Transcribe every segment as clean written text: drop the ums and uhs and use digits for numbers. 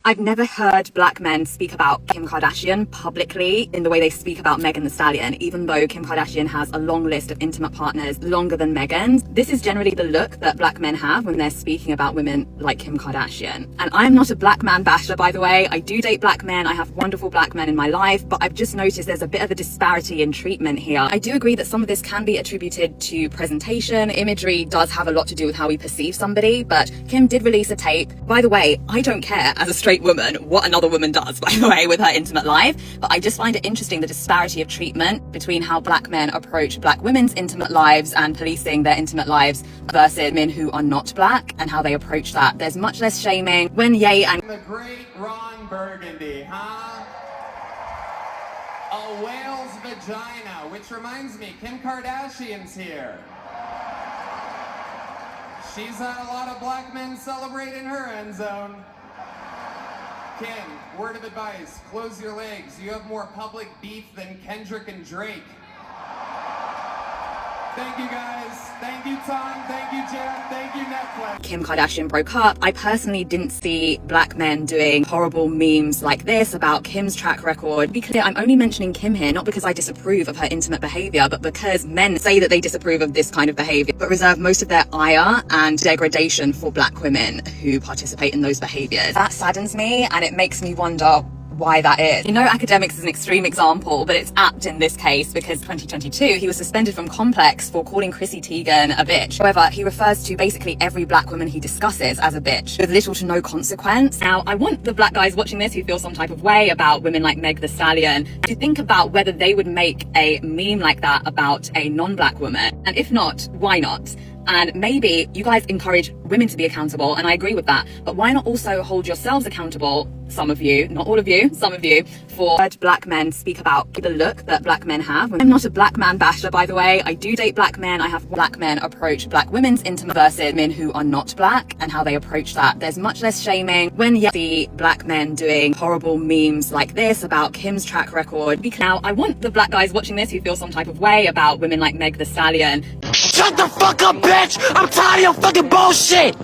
I've never heard black men speak about Kim Kardashian publicly in the way they speak about Megan Thee Stallion, even though Kim Kardashian has a long list of intimate partners, longer than Megan's. This is generally the look that black men have when they're speaking about women like Kim Kardashian. And I'm not a black man basher, by the way. I do date black men. I have wonderful black men in my life, but I've just noticed there's a bit of a disparity in treatment here. I do agree that some of this can be attributed to presentation. Imagery does have a lot to do with how we perceive somebody, but Kim did release a tape. By the way, I don't care as a straight woman what another woman does, by the way, with her intimate life, but I just find it interesting the disparity of treatment between how black men approach black women's intimate lives and policing their intimate lives versus men who are not black and how they approach that. There's much less shaming when Ye and the great Ron Burgundy, huh? A whale's vagina, which reminds me, Kim Kardashian's here. She's had a lot of black men celebrate in her end zone. Kim, word of advice, close your legs. You have more public beef than Kendrick and Drake. Thank you guys. Thank you, Tom. Thank you, Jeff. Thank you, Netflix. Kim Kardashian broke up, I personally didn't see black men doing horrible memes like this about Kim's track record. Be clear, I'm only mentioning Kim here, not because I disapprove of her intimate behavior, but because men say that they disapprove of this kind of behavior, but reserve most of their ire and degradation for black women who participate in those behaviors. That saddens me, and it makes me wonder why that is. You know, academics is an extreme example, but it's apt in this case because 2022 he was suspended from Complex for calling Chrissy Teigen a bitch. However, he refers to basically every black woman he discusses as a bitch with little to no consequence. Now, I want the black guys watching this who feel some type of way about women like Meg Thee Stallion to think about whether they would make a meme like that about a non-black woman, and if not, why not? And maybe you guys encourage women to be accountable, and I agree with that, but why not also hold yourselves accountable, some of you, not all of you, some of you, for black men speak about the look that black men have. I'm not a black man basher, by the way. I do date black men. I have black men approach black women's intimate versus men who are not black and how they approach that. There's much less shaming when you see black men doing horrible memes like this about Kim's track record. Now, I want the black guys watching this who feel some type of way about women like Meg Thee Stallion. Shut the fuck up, bitch! I'm tired of your fucking bullshit!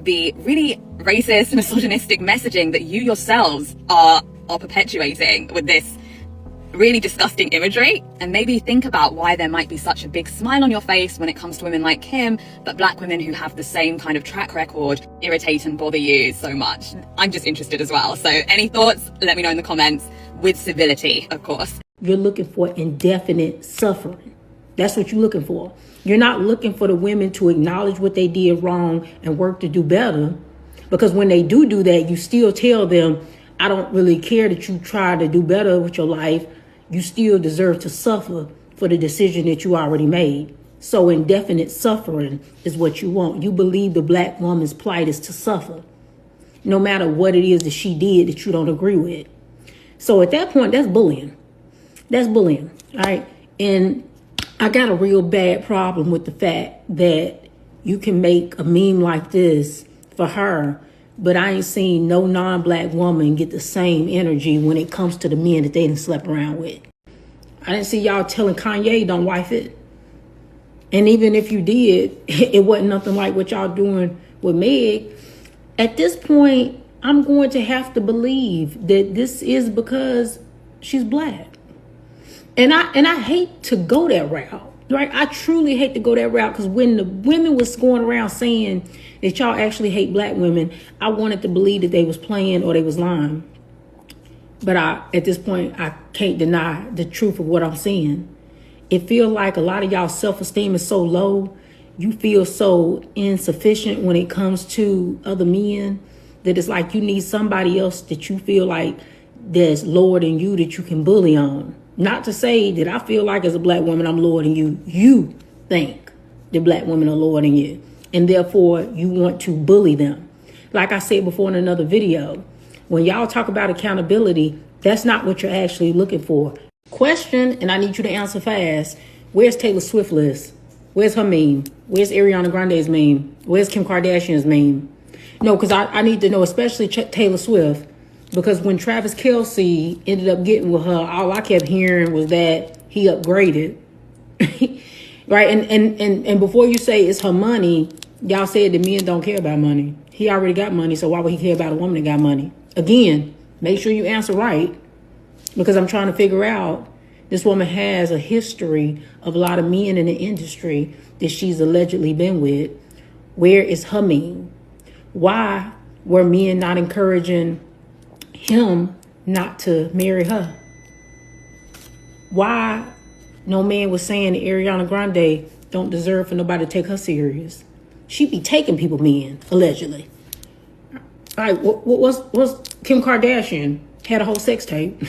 The really racist, misogynistic messaging that you yourselves are perpetuating with this really disgusting imagery, and maybe think about why there might be such a big smile on your face when it comes to women like Kim, but black women who have the same kind of track record irritate and bother you so much. I'm just interested as well. So any thoughts, let me know in the comments, with civility, of course. You're looking for indefinite suffering. That's what you're looking for. You're not looking for the women to acknowledge what they did wrong and work to do better. Because when they do that, you still tell them, I don't really care that you try to do better with your life. You still deserve to suffer for the decision that you already made. So indefinite suffering is what you want. You believe the black woman's plight is to suffer, no matter what it is that she did that you don't agree with. So at that point, that's bullying. That's bullying, all right? And I got a real bad problem with the fact that you can make a meme like this for her, but I ain't seen no non-black woman get the same energy when it comes to the men that they done slept around with. I didn't see y'all telling Kanye don't wife it. And even if you did, it wasn't nothing like what y'all doing with Meg. At this point, I'm going to have to believe that this is because she's black. And I hate to go that route, right? I truly hate to go that route, because when the women was going around saying that y'all actually hate black women, I wanted to believe that they was playing or they was lying. But at this point, I can't deny the truth of what I'm seeing. It feels like a lot of y'all self-esteem is so low. You feel so insufficient when it comes to other men that it's like you need somebody else that you feel like that's lower than you that you can bully on. Not to say that I feel like as a black woman, I'm lower than you. You think that black women are lower than you, and therefore you want to bully them. Like I said before in another video, when y'all talk about accountability, that's not what you're actually looking for. Question, and I need you to answer fast. Where's Taylor Swift's list? Where's her meme? Where's Ariana Grande's meme? Where's Kim Kardashian's meme? No, because I need to know, especially Taylor Swift. Because when Travis Kelce ended up getting with her, all I kept hearing was that he upgraded. Right? And before you say it's her money, Y'all said that men don't care about money. He already got money, so why would he care about a woman that got money? Again, make sure you answer right, because I'm trying to figure out, this woman has a history of a lot of men in the industry that she's allegedly been with. Where is her mean? Why were men not encouraging him not to marry her? Why no man was saying that Ariana Grande don't deserve for nobody to take her serious? She be taking people men, allegedly. All right, what's Kim Kardashian had a whole sex tape.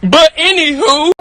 But anywho.